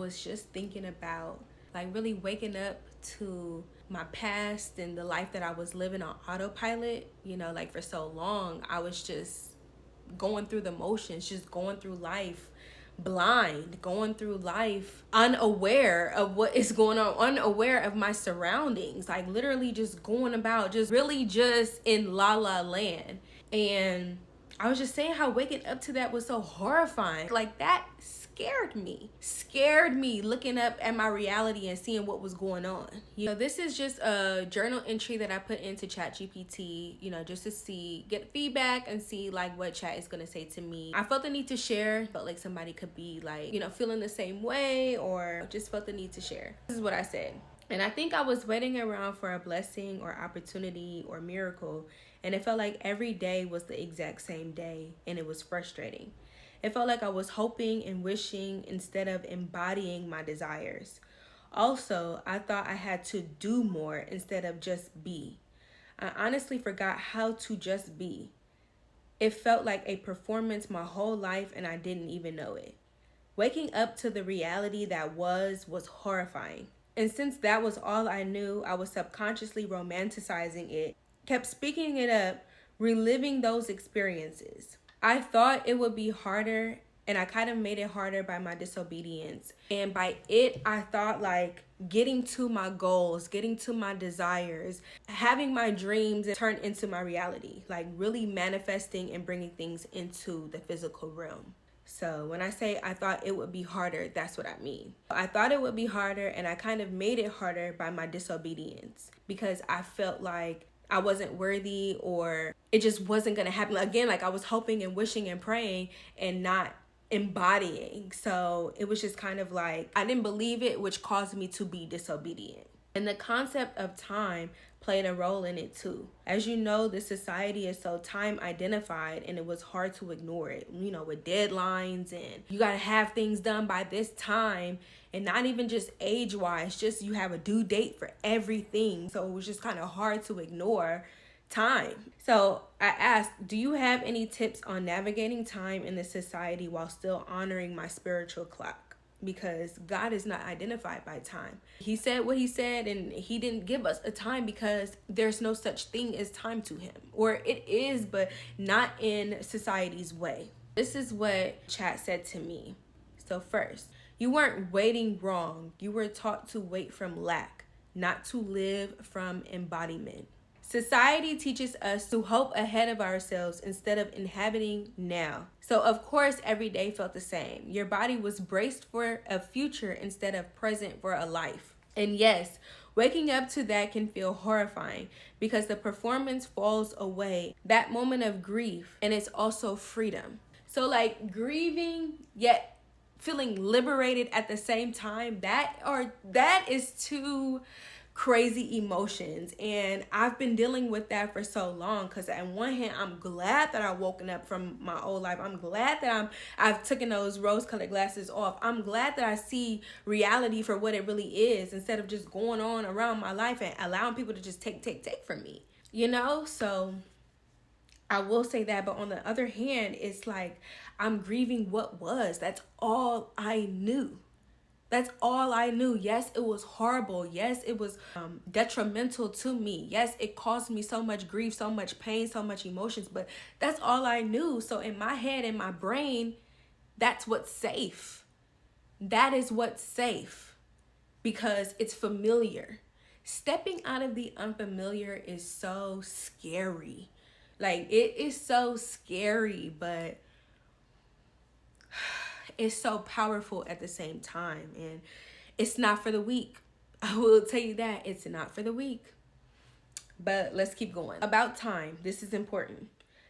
was just thinking about like really waking up to my past and the life that I was living on autopilot. Like for so long, I was just going through the motions, just going through life blind, going through life unaware of what is going on, unaware of my surroundings, like literally just going about, just really just in la la land. And I was just saying how waking up to that was so horrifying. Like that scared me looking up at my reality and seeing what was going on. This is just a journal entry that I put into ChatGPT, just to get feedback and see like what chat is going to say to me. I felt the need to share, felt like somebody could be like, feeling the same way, or just felt the need to share. This is what I said. And I think I was waiting around for a blessing or opportunity or miracle, and it felt like every day was the exact same day, and it was frustrating. It felt like I was hoping and wishing instead of embodying my desires. Also, I thought I had to do more instead of just be. I honestly forgot how to just be. It felt like a performance my whole life, and I didn't even know it. Waking up to the reality that was horrifying. And since that was all I knew, I was subconsciously romanticizing it, kept speaking it up, reliving those experiences. I thought it would be harder, and I kind of made it harder by my disobedience. And by it, I thought like getting to my goals, getting to my desires, having my dreams turn into my reality, like really manifesting and bringing things into the physical realm. So when I say I thought it would be harder, that's what I mean. I thought it would be harder, and I kind of made it harder by my disobedience because I felt like I wasn't worthy, or it just wasn't going to happen. Again, like I was hoping and wishing and praying and not embodying. So it was just kind of like I didn't believe it, which caused me to be disobedient. And the concept of time played a role in it too. As you know, this society is so time identified, and it was hard to ignore it, with deadlines, and you got to have things done by this time, and not even just age wise, just you have a due date for everything. So it was just kind of hard to ignore time. So I asked, do you have any tips on navigating time in this society while still honoring my spiritual clock? Because God is not identified by time. He said what he said, and he didn't give us a time because there's no such thing as time to him. Or it is, but not in society's way. This is what chat said to me. So first, you weren't waiting wrong. You were taught to wait from lack, not to live from embodiment. Society teaches us to hope ahead of ourselves instead of inhabiting now. So of course, every day felt the same. Your body was braced for a future instead of present for a life. And yes, waking up to that can feel horrifying because the performance falls away. That moment of grief, and it's also freedom. So like grieving, yet feeling liberated at the same time, that is two crazy emotions. And I've been dealing with that for so long, because on one hand, I'm glad that I've woken up from my old life. I'm glad that I've taken those rose-colored glasses off. I'm glad that I see reality for what it really is, instead of just going on around my life and allowing people to just take from me, so I will say that. But on the other hand, it's like I'm grieving what was. That's all I knew. That's all I knew. Yes, it was horrible. Yes, it was detrimental to me. Yes, it caused me so much grief, so much pain, so much emotions. But that's all I knew. So in my head, in my brain, that's what's safe. That is what's safe, because it's familiar. Stepping out of the unfamiliar is so scary. Like, it is so scary, but it's so powerful at the same time. And it's not for the weak. I will tell you that. It's not for the weak. But let's keep going. About time. This is important.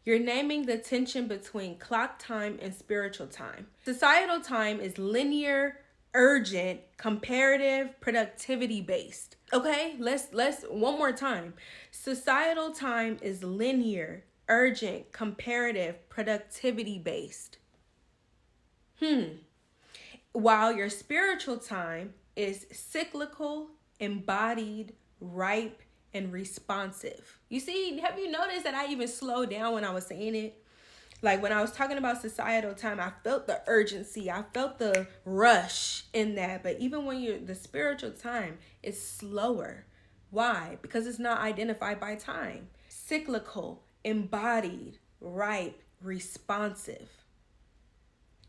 You're naming the tension between clock time and spiritual time. Societal time is linear, urgent, comparative, productivity based. Okay, let's one more time. Societal time is linear, urgent, comparative, productivity based. While your spiritual time is cyclical, embodied, ripe, and responsive. You see, have you noticed that I even slowed down when I was saying it? Like when I was talking about societal time, I felt the urgency, I felt the rush in that. But even when the spiritual time is slower. Why? Because it's not identified by time. Cyclical, embodied, ripe, responsive.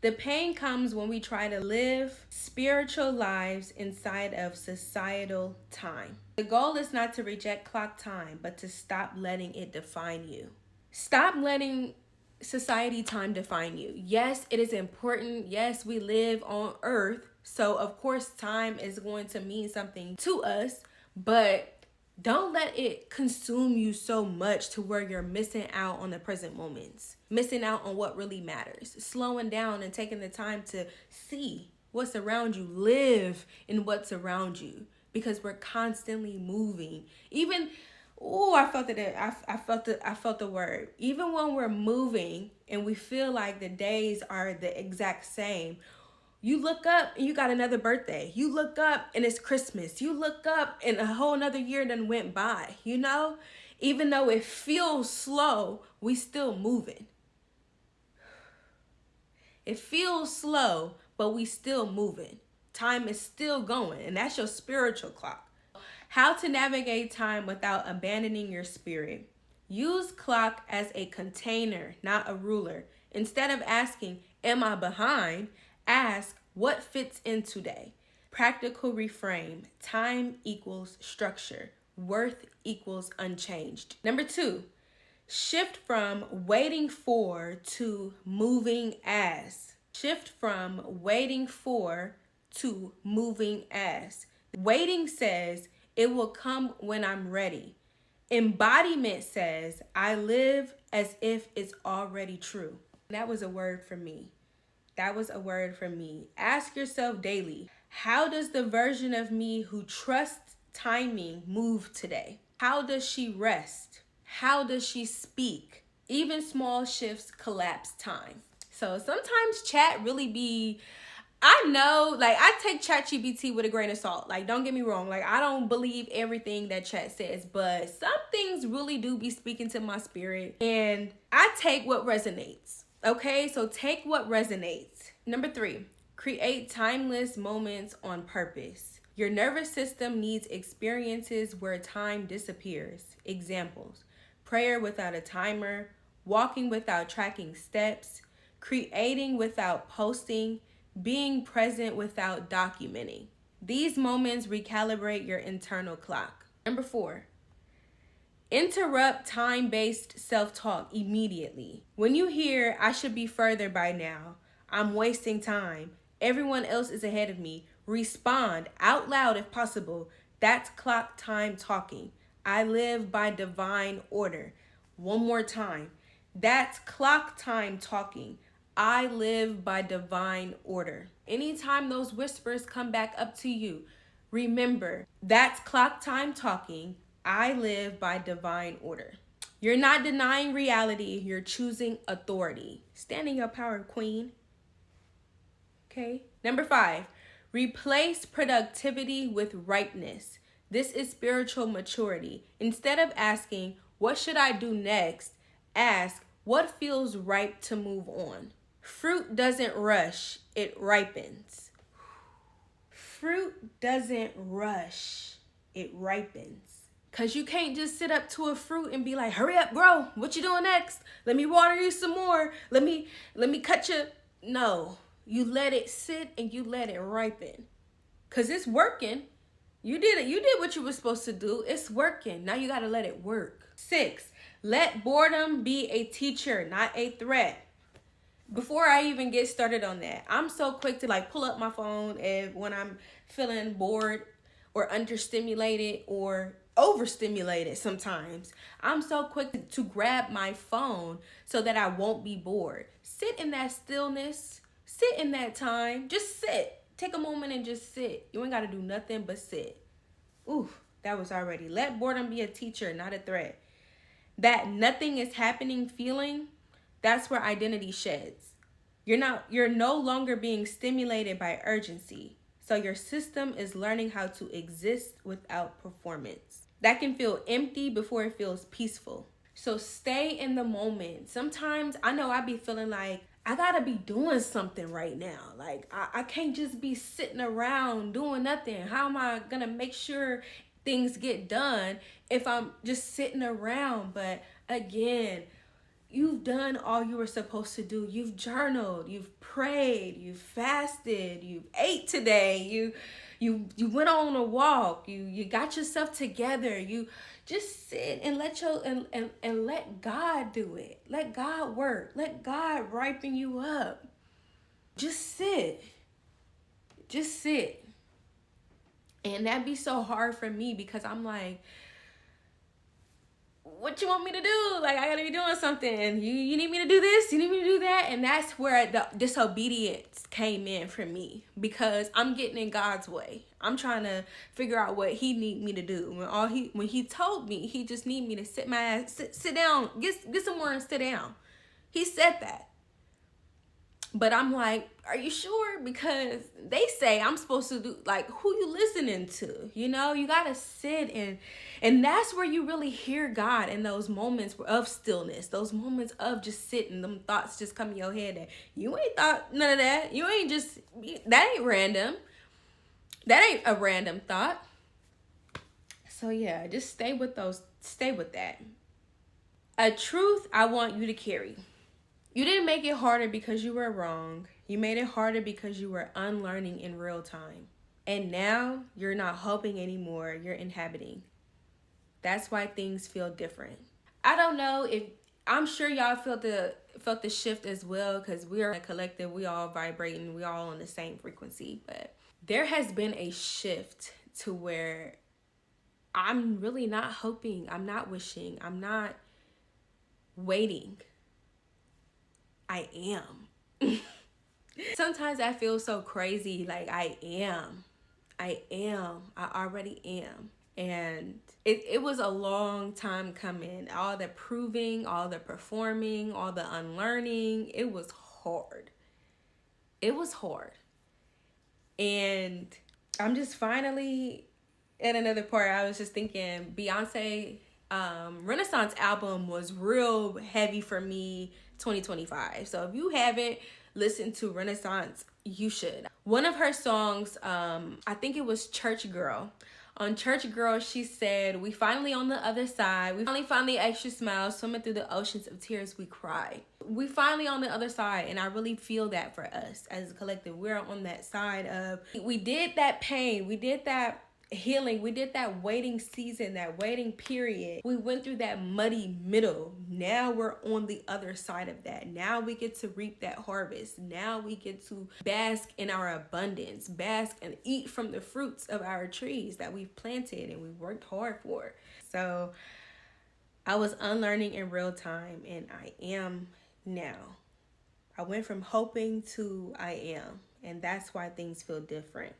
The pain comes when we try to live spiritual lives inside of societal time. The goal is not to reject clock time, but to stop letting it define you. Stop letting society time define you. Yes, it is important. Yes, we live on earth. So of course time is going to mean something to us, but don't let it consume you so much to where you're missing out on the present moments, missing out on what really matters, slowing down and taking the time to see what's around you, live in what's around you, because we're constantly moving. Even, I felt the word. Even when we're moving and we feel like the days are the exact same, you look up and you got another birthday. You look up and it's Christmas. You look up and a whole another year done went by, you know? Even though it feels slow, we still moving. It feels slow, but we still moving. Time is still going, and that's your spiritual clock. How to navigate time without abandoning your spirit. Use clock as a container, not a ruler. Instead of asking, am I behind? Ask, what fits in today? Practical reframe. Time equals structure. Worth equals unchanged. Number 2, shift from waiting for to moving as. Shift from waiting for to moving as. Waiting says, it will come when I'm ready. Embodiment says, I live as if it's already true. That was a word for me. That was a word for me. Ask yourself daily, how does the version of me who trusts timing move today? How does she rest? How does she speak? Even small shifts collapse time. So sometimes chat really be, I know, like I take ChatGPT with a grain of salt. Like don't get me wrong, like I don't believe everything that chat says, but some things really do be speaking to my spirit, and I take what resonates. Okay, so take what resonates. Number 3, create timeless moments on purpose. Your nervous system needs experiences where time disappears. Examples: prayer without a timer, walking without tracking steps, creating without posting, being present without documenting. These moments recalibrate your internal clock. Number 4, interrupt time-based self-talk immediately. When you hear, I should be further by now, I'm wasting time, everyone else is ahead of me, respond out loud if possible. That's clock time talking. I live by divine order. One more time. That's clock time talking. I live by divine order. Anytime those whispers come back up to you, remember, that's clock time talking. I live by divine order. You're not denying reality. You're choosing authority. Stand in your power, queen. Okay. Number 5, replace productivity with ripeness. This is spiritual maturity. Instead of asking, what should I do next? Ask, what feels ripe to move on? Fruit doesn't rush, it ripens. Fruit doesn't rush, it ripens. Because you can't just sit up to a fruit and be like, hurry up, grow. What you doing next? Let me water you some more. Let me cut you. No, you let it sit and you let it ripen. Because it's working. You did it. You did what you were supposed to do. It's working. Now you got to let it work. 6, let boredom be a teacher, not a threat. Before I even get started on that, I'm so quick to like pull up my phone when I'm feeling bored or understimulated or overstimulated sometimes. I'm so quick to grab my phone so that I won't be bored. Sit in that stillness. Sit in that time. Just sit. Take a moment and just sit. You ain't got to do nothing but sit. Ooh, that was already. Let boredom be a teacher, not a threat. That nothing is happening feeling, that's where identity sheds. You're no longer being stimulated by urgency. So your system is learning how to exist without performance. That can feel empty before it feels peaceful. So stay in the moment. Sometimes I know I be feeling like I gotta be doing something right now. Like I can't just be sitting around doing nothing. How am I gonna make sure things get done if I'm just sitting around? But again, you've done all you were supposed to do. You've journaled, you've prayed, you've fasted, you've ate today, you went on a walk, you got yourself together. You just sit and let and let God do it. Let God work. Let God ripen you up. Just sit. Just sit. And that'd be so hard for me because I'm like, what you want me to do? Like, I gotta be doing something. You need me to do this? You need me to do that? And that's where the disobedience came in for me, because I'm getting in God's way. I'm trying to figure out what he need me to do. When he told me he just need me to sit down, get somewhere and sit down. He said that. But I'm like, are you sure? Because they say I'm supposed to do, like, who you listening to? You know, you got to sit and that's where you really hear God, in those moments of stillness, those moments of just sitting, them thoughts just come in your head that you ain't thought none of that. You ain't just, that ain't random. That ain't a random thought. So yeah, just stay with that. A truth I want you to carry. You didn't make it harder because you were wrong. You made it harder because you were unlearning in real time. And now you're not hoping anymore, you're inhabiting. That's why things feel different. I don't know if, I'm sure y'all felt the shift as well, because we are a collective, we all vibrating, we all on the same frequency. But there has been a shift to where I'm really not hoping, I'm not wishing, I'm not waiting. I am. Sometimes I feel so crazy, like I already am. And it was a long time coming. All the proving, all the performing, all the unlearning, it was hard. It was hard. And I'm just finally at another part. I was just thinking, Beyonce Renaissance album was real heavy for me 2025. So if you haven't listened to Renaissance, you should. One of her songs, I think it was Church Girl. On Church Girl, she said, "We finally on the other side. We finally found the extra smile, swimming through the oceans of tears we cry." We finally on the other side, and I really feel that for us as a collective. We're on that side of, we did that pain, we did that healing, we did that waiting season, that waiting period. We went through that muddy middle. Now we're on the other side of that. Now we get to reap that harvest. Now we get to bask in our abundance, bask and eat from the fruits of our trees that we've planted and we worked hard for. So I was unlearning in real time, and I am now. I went from hoping to I am, and that's why things feel different.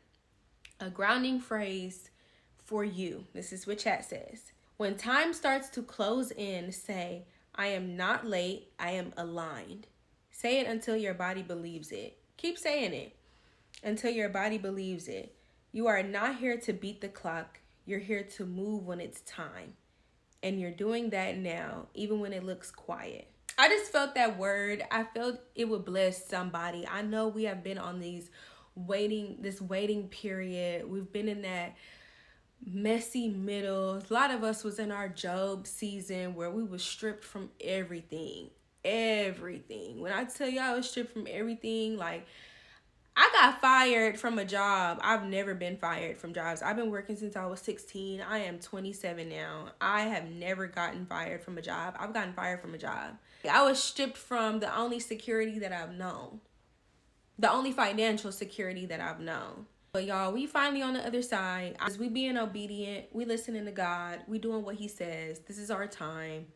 A grounding phrase for you. This is what chat says. When time starts to close in, say, "I am not late, I am aligned." Say it until your body believes it. Keep saying it until your body believes it. You are not here to beat the clock. You're here to move when it's time. And you're doing that now, even when it looks quiet. I just felt that word. I felt it would bless somebody. I know we have been on this waiting period. We've been in that messy middle. A lot of us was in our Job season where we was stripped from everything. When I tell you I was stripped from everything, like, I got fired from a job. I've never been fired from jobs. I've been working since I was 16. I am 27 now. I have never gotten fired from a job. I've gotten fired from a job. I was stripped from the only security that I've known. The only financial security that I've known. But y'all, we finally on the other side. As we being obedient, we listening to God, we doing what he says. This is our time.